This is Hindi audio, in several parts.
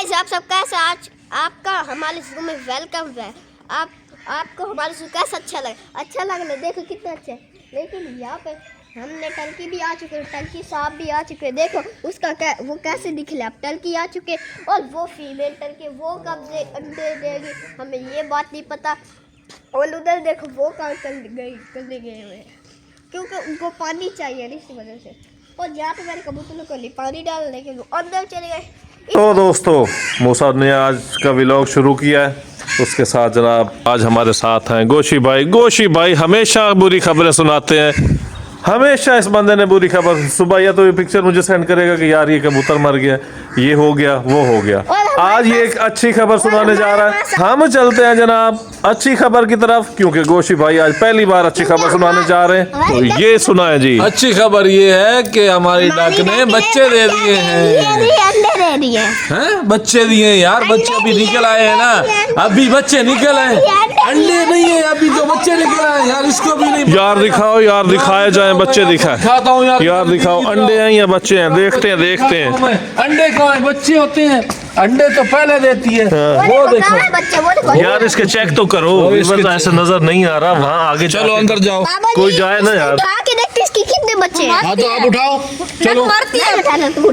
गाइस, आप सब कैसे? आज आपका हमारे शो में वेलकम है। आपको हमारे शो कैसा अच्छा लगा देखो कितना अच्छा है। लेकिन यहाँ पे हमने टंकी भी आ चुके हैं, टंकी साहब भी आ चुके हैं। देखो उसका वो कैसे दिखले। अब टंकी आ चुके और वो फीमेल टंकी, वो कब से अंडे देगी हमें ये बात नहीं पता। और उधर देखो वो कहाँ करने गए हुए हैं, क्योंकि उनको पानी चाहिए इसी वजह से। और यहाँ पे मैंने कबूतरों को पानी डाला, लेकिन वो अंदर चले गए। तो दोस्तों, मूसा ने आज का व्लॉग शुरू किया है। उसके साथ जनाब आज हमारे साथ हैं गोशी भाई हमेशा बुरी खबरें सुनाते हैं। हमेशा इस बंदे ने बुरी खबर, सुबह या तो ये पिक्चर मुझे सेंड करेगा कि यार ये कबूतर मर गया, ये हो गया, वो हो गया। आज ये एक अच्छी खबर सुनाने जा रहा है। हम चलते हैं जनाब अच्छी खबर की तरफ, क्योंकि गोशी भाई आज पहली बार अच्छी खबर सुनाने जा रहे हैं। तो ये सुनाए जी। अच्छी खबर ये है कि हमारी डक ने बच्चे दे दिए हैं। बच्चे दिए यार, बच्चे अभी निकल आए हैं ना, अभी बच्चे निकल आए, अंडे नहीं है अभी तो बच्चे निकल आए यार। इसको भी नहीं यार दिखाओ, यार दिखाए जाए, बच्चे दिखाए। खाता हूँ यार दिखाओ, अंडे हैं या बच्चे हैं? देखते हैं। अंडे कहाँ हैं? बच्चे होते हैं, अंडे तो पहले देती है। वो देखो यार इसके चेक तो करो, ऐसे नजर नहीं आ रहा। वहाँ आगे चलो अंदर जाओ, कोई जाए ना यार। इसकी कितने बच्चे हैं? हाँ तो आप उठाओ, चलो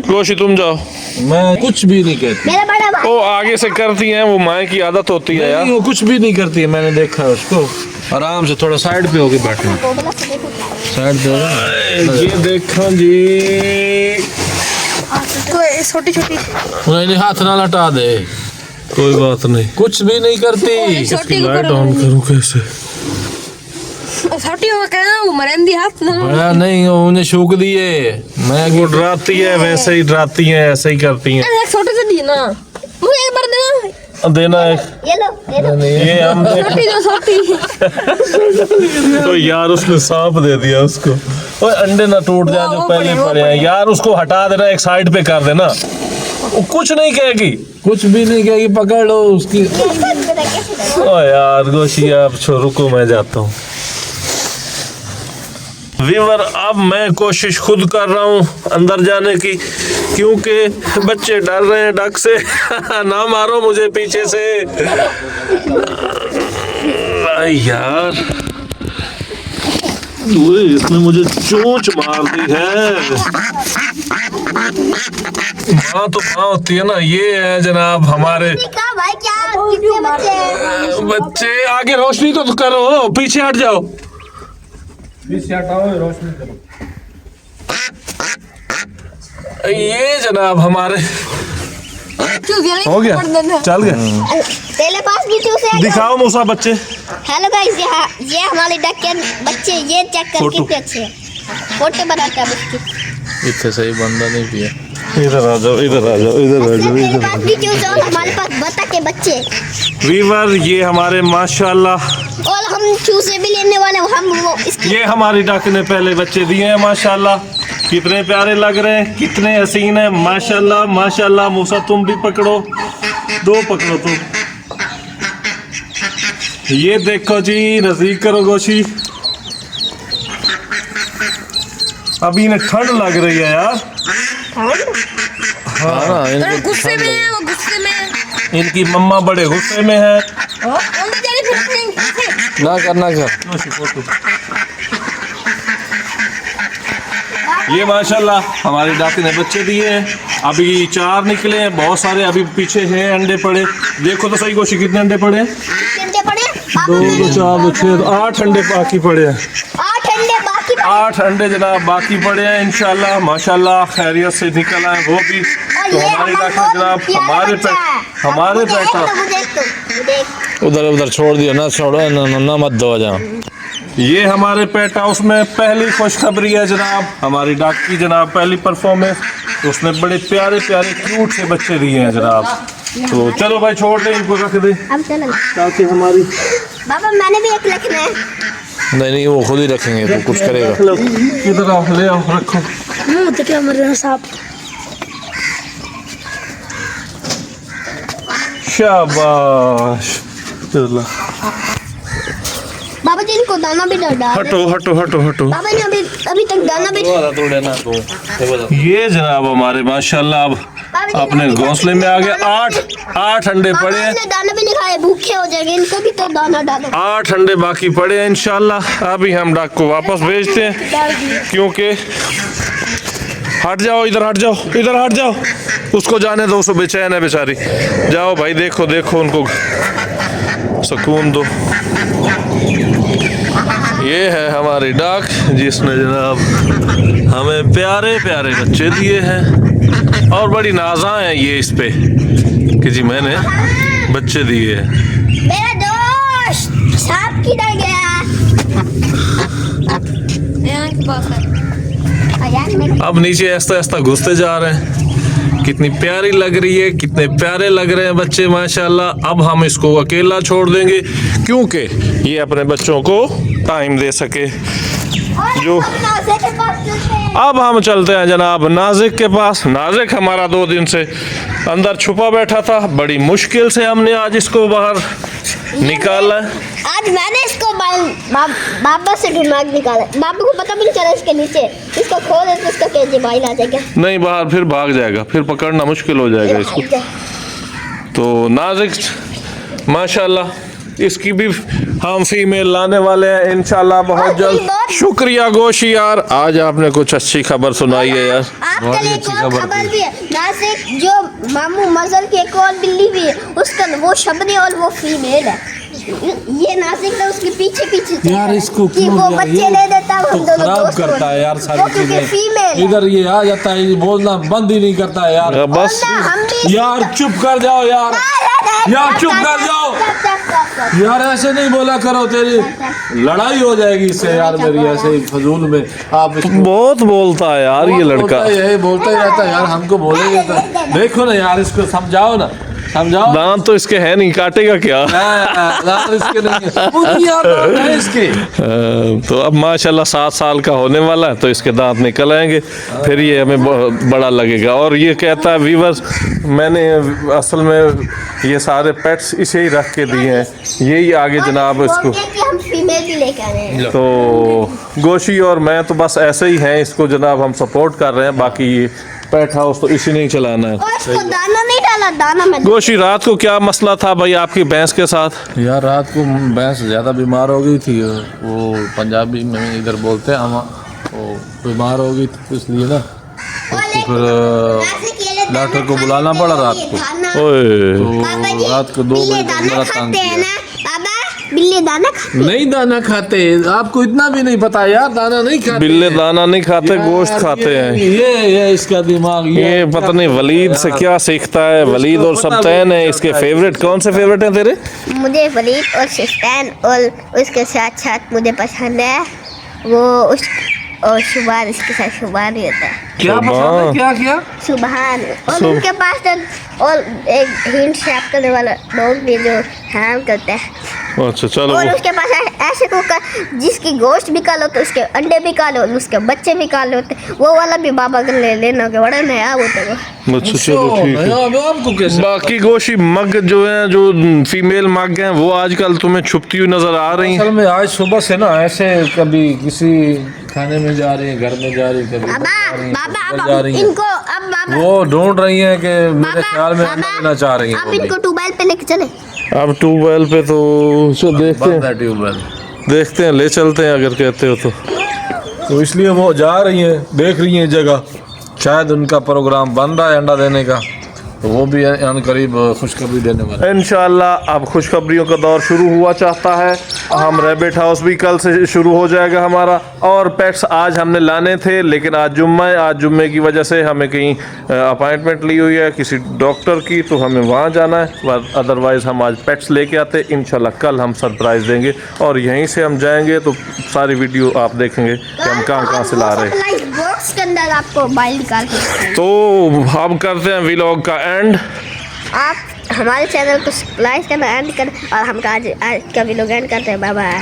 गोशी तुम जाओ। मैं कुछ भी नहीं कहती, मेरा बड़ा भाई वो आगे से करती हैं, वो माँ की आदत होती है यार। वो कुछ भी नहीं करती है, मैंने देखा है उसको। आराम से थोड़ा साइड पे होके बैठना, साइड पे। ये देखो जी, छोटी छोटी नहीं हाथ ना लटा दे, कोई बात नहीं, कुछ भी नहीं करती। इसकी लाइट ऑन करूँ कैसे? छोटी हो कहना वो मरेंदी हाथ ना बड़ा नहीं, उन्हें शूक दिए। मैं वो डराती है, वैसे ही डराती हैं, ऐसे ही करती हैं। छोटे से दी ना, मुझे एक बार देना है। ये लो ये हम छोटी तो यार उसने सांप दे दिया उसको। ओए अंडे ना टूट जाए जो पहले पड़े हैं यार, उसको हटा देना, एक साइड पे कर देना। वो कुछ नहीं कहेगी, कुछ भी नहीं कहेगी, पकड़ लो उसकी। ओ यार गोशी, आप रुको, मैं जाता हूँ। वीवर, अब मैं कोशिश खुद कर रहा हूँ अंदर जाने की, क्योंकि बच्चे डर रहे हैं डक से। ना मारो मुझे पीछे से यार, इसने मुझे चोंच मार दी है। माँ तो माँ होती है ना। ये है जनाब हमारे भाई, क्या कितने बच्चे। आगे रोशनी तो करो, पीछे हट जाओ, पीछे हटाओ, रोशनी करो। ये जनाब हमारे हो गया, चल गया। तेरे पास भी चूसे दिखाओ मूसा बच्चे। हेलो गाइस, ये हमारे डक के बच्चे, ये चेक कर कितने अच्छे हैं। फोटो बनाता है बच्चे। इतने सही बंदा नहीं पिया। इधर आ जाओ, इधर आ जाओ, इधर आ जाओ, मेरे पास भी चूसे और हमारे पास बतख के बच्चे। वीवर, ये हमारे माशाल्लाह, और हम चूसे भी लेने वाले हम वो ये हमारी डक ने पहले बच्चे दिए हैं माशाल्लाह। कितने प्यारे लग रहे हैं, कितने हसीन है माशाल्लाह माशाल्लाह। मूसा तुम भी पकड़ो, दो पकड़ो तुम। ये देखो जी, नजदीक करो गोशी। अभी इन्हें ठंड लग रही है यार। हाँ, गुस्से में है, वो गुस्से में है। इनकी मम्मा बड़े गुस्से में है। ना करना क्या। ये माशाल्लाह हमारी डाकी ने बच्चे दिए हैं। अभी 4 निकले हैं, बहुत सारे अभी पीछे हैं अंडे पड़े। देखो तो सही गोशी, कितने अंडे पड़े हैं? 2 4 6 8 अंडे बाकी पड़े हैं। 8 अंडे जनाब बाकी पड़े हैं। इंशाल्लाह माशाल्लाह खैरियत से निकल आए वो भी। तो हमारी डाकी जनाब हमारे पैसा उधर छोड़ दिया, ना छोड़ो, ना मत दो जाओ। ये हमारे पेट हाउस में पहली खुशखबरी है जनाब, हमारी डाक की जनाब पहली परफॉर्मेंस। उसने बड़े प्यारे प्यारे क्यूट से बच्चे दिए हैं जनाब। तो चलो भाई छोड़ दे इनको, रख दे ताकि हमारी बाबा मैंने भी एक रखना है। नहीं वो खुद ही रखेंगे, तो कुछ करेगा। इधर आओ, ले आओ, रखो। तो क्या मर रहा साहब। शाबाश। बाबा जी इनको दाना भी डाल। हटो। बाबा जी अभी तक दाना भी ये जनाब हमारे माशाल्लाह अब अपने घोंसले में आ गए। आठ अंडे पड़े हैं। दाना भी नहीं खाए, भूखे हो जाएंगे, इनको भी तो दाना डालो। 8 अंडे बाकी पड़े हैं इंशाल्लाह। अभी हम डक को वापस भेजते हैं क्योंकि हट जाओ, इधर हट जाओ, इधर हट जाओ, उसको जाने दो, उसको बेचैन है बेचारी। जाओ भाई, देखो देखो उनको सुकून दो। ये है हमारी डक जिसने जनाब हमें प्यारे प्यारे बच्चे दिए हैं और बड़ी नाजा है ये इस पे कि जी मैंने बच्चे दिए हैं। मेरा दोस्त सांप किधर गया? अब नीचे ऐसा ऐसा घुसते जा रहे हैं। कितनी प्यारी लग रही है, कितने प्यारे लग रहे हैं बच्चे माशाल्लाह। अब हम इसको अकेला छोड़ देंगे क्योंकि ये अपने बच्चों को टाइम दे सके। जो अब हम चलते हैं जनाब नाजिक के पास। नाजिक हमारा 2 दिन से अंदर छुपा बैठा था, बड़ी मुश्किल से हमने आज इसको बाहर निकाला। आज मैंने इसको बाबा से ढूंढा निकाला। बाबा को पता भी नहीं चला इसके नीचे। इसको खोल तो इसका केजी बाहर आ जाएगा। नहीं, बाहर फिर भाग जाएगा, फिर पकड़ना मुश्किल हो जाएगा इसको। तो नाजिक माशाल्लाह, इसकी भी हम फीमेल लाने वाले हैं इंशाल्लाह बहुत जल्द। शुक्रिया गोशी यार, आज आपने कुछ अच्छी खबर सुनाई है यार। आपके लिए एक और खबर भी है। नासिक जो मामू मजल की एक और बिल्ली भी है, उसका वो शबने और वो फीमेल है। ये नासिक तो उसके पीछे पीछे यार इसको कि वो बच्चे ले देता है, हम दोनों खराब दोस्त करता है यार सारी चीजें। फीमेल इधर ये आ जाता है, ये बोलना बंद ही नहीं करता है यार। बस यार चुप कर जाओ यार, यार चुप कर जाओ यार, ऐसे नहीं बोला करो, तेरी लड़ाई हो जाएगी इससे यार मेरी। ऐसे ही फजूल में आप बहुत बोलता है यार ये लड़का। यही बोलता ही रहता है यार, हमको बोले जाता है। देखो ना यार, इसको समझाओ ना, समझाओ। दांत तो इसके है नहीं, काटेगा क्या? दांत इसके नहीं है, मुझे यार दांत है इसके। तो अब माशाल्लाह 7 साल का होने वाला है तो इसके दांत निकल आएंगे, फिर ये हमें बड़ा लगेगा। और ये कहता है व्यूअर्स, मैंने असल में ये सारे पेट्स इसे ही रख के दिए हैं, यही आगे जनाब इसको। हम फीमेल भी लेकर आए हैं। तो गोशी और मैं तो बस ऐसे ही हैं, इसको जनाब हम सपोर्ट कर रहे हैं। बाकी ये पेट हाउस तो इसी नहीं चलाना है। और इसको दाना नहीं डाला, दाना में गोशी रात को क्या मसला था भाई आपकी भैंस के साथ? यार रात को भैंस ज़्यादा बीमार हो गई थी, वो पंजाबी में इधर बोलते हैं अमा, वो बीमार हो गई थी इसलिए ना, तो फिर डॉक्टर को बुलाना पड़ा रात को। ओए तो रात को 2 बजे तक बड़ा तंग किया। बिल्ली दाना खाते? नहीं दाना खाते, आपको इतना भी नहीं पता यार, दाना नहीं खाते। बिल्ले दाना नहीं खाते, गोश्त खाते हैं। ये इसका दिमाग ये पता नहीं वलीद से क्या सीखता है। वलीद और सब्तैन है इसके फेवरेट। कौन से फेवरेट हैं तेरे? मुझे वलीद और सब्तैन, और उसके साथ साथ मुझे पसंद है वो और सुबहान, इसके साथ सुबहान ही होता है। क्या पसंद है? क्या क्या? सुबहान। और उनके पास तो और एक हिंट शैप करने वाला डॉग भी जो हैम करता है। अच्छा चलो। और उसके पास ऐसे कुकर जिसकी गोश्त भी कालो तो उसके अंडे भी कालो, उसके बच्चे भी काले होते, वो वाला भी बाबा कर ले लेना के बड़ा नया होता है वो। अच्छा चलो ठीक है। आपको कैसे? बाकी गोशी मग जो है, जो फीमेल मग हैं, वो आजकल तुम्हें छुपती हुई नजर आ रही हैं। असल में आज सुबह से ना ऐसे कभी किसी खाने में जा रही है, घर में जा रही है, कभी बाबा जा रही है। इनको अब बाबा वो ढूंढ रही है कि मेरे ख्याल में अंडा देना चाह रही है। अब इनको ट्यूबवेल पे लेके चले। अब ट्यूबवेल पे तो देखते हैं, ट्यूबवेल देखते हैं, ले चलते हैं अगर कहते हो तो इसलिए वो जा रही है, देख रही है जगह, शायद उनका प्रोग्राम बन रहा है अंडा देने का, तो वो भी करीब खुशखबरी देने वाला है इंशाल्लाह। अब खुशखबरियों का दौर शुरू हुआ चाहता है। हम रैबिट हाउस भी कल से शुरू हो जाएगा हमारा। और पेट्स आज हमने लाने थे लेकिन आज जुम्मा है, आज जुम्मे की वजह से हमें कहीं अपॉइंटमेंट ली हुई है किसी डॉक्टर की, तो हमें वहाँ जाना है। अदरवाइज़ हम आज पेट्स लेके आते। इंशाल्लाह कल हम सरप्राइज़ देंगे और यहीं से हम जाएंगे तो सारी वीडियो आप देखेंगे कि हम कहाँ से ला रहे हैं। बॉक्स के अंदर आपको बाइल निकाल के तो हम करते हैं व्लॉग का एंड। आप हमारे चैनल को सब्सक्राइब करना एंड कर, और हम आज का व्लॉग एंड करते हैं। Bye bye.